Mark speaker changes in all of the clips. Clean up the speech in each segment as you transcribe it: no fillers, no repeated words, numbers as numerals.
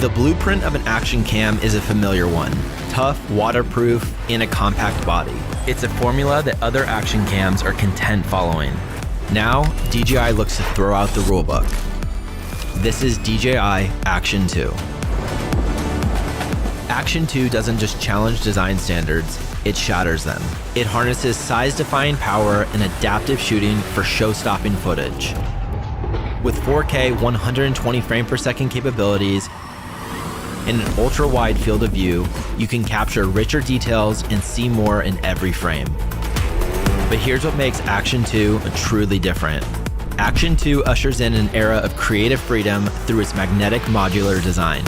Speaker 1: The blueprint of an action cam is a familiar one: tough, waterproof, and a compact body. It's a formula that other action cams are content following. Now, DJI looks to throw out the rulebook. This is DJI Action 2. Action 2 doesn't just challenge design standards, it shatters them. It harnesses size-defying power and adaptive shooting for show-stopping footage. With 4K 120 frame per second capabilities and an ultra-wide field of view, you can capture richer details and see more in every frame. But here's what makes Action 2 truly different. Action 2 ushers in an era of creative freedom through its magnetic modular design.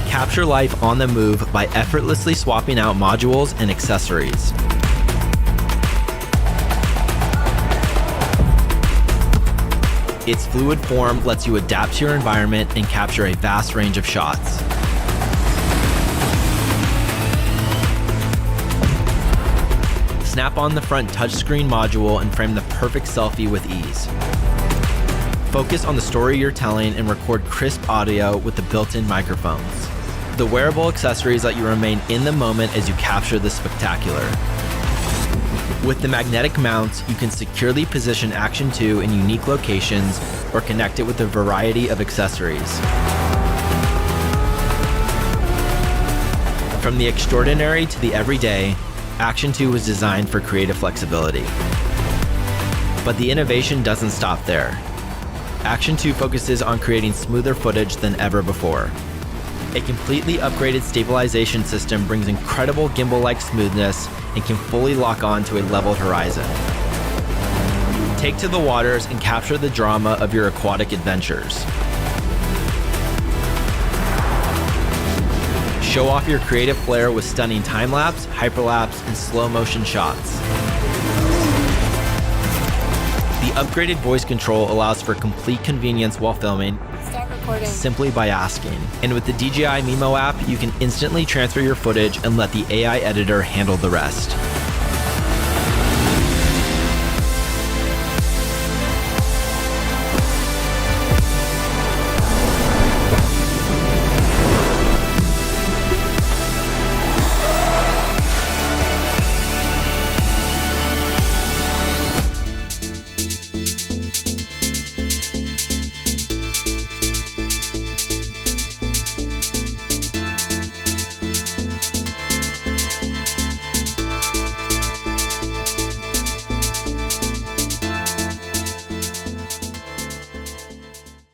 Speaker 1: Capture life on the move by effortlessly swapping out modules and accessories. Its fluid form lets you adapt to your environment and capture a vast range of shots. Snap on the front touchscreen module and frame the perfect selfie with ease. Focus on the story you're telling and record crisp audio with the built-in microphones. The wearable accessories let you remain in the moment as you capture the spectacular. With the magnetic mounts, you can securely position Action 2 in unique locations or connect it with a variety of accessories. From the extraordinary to the everyday, Action 2 was designed for creative flexibility. But the innovation doesn't stop there. Action 2 focuses on creating smoother footage than ever before. A completely upgraded stabilization system brings incredible gimbal-like smoothness and can fully lock on to a leveled horizon. Take to the waters and capture the drama of your aquatic adventures. Show off your creative flair with stunning time-lapse, hyperlapse, and slow-motion shots. The upgraded voice control allows for complete convenience while filming, simply by asking. And with the DJI Mimo app, you can instantly transfer your footage and let the AI editor handle the rest.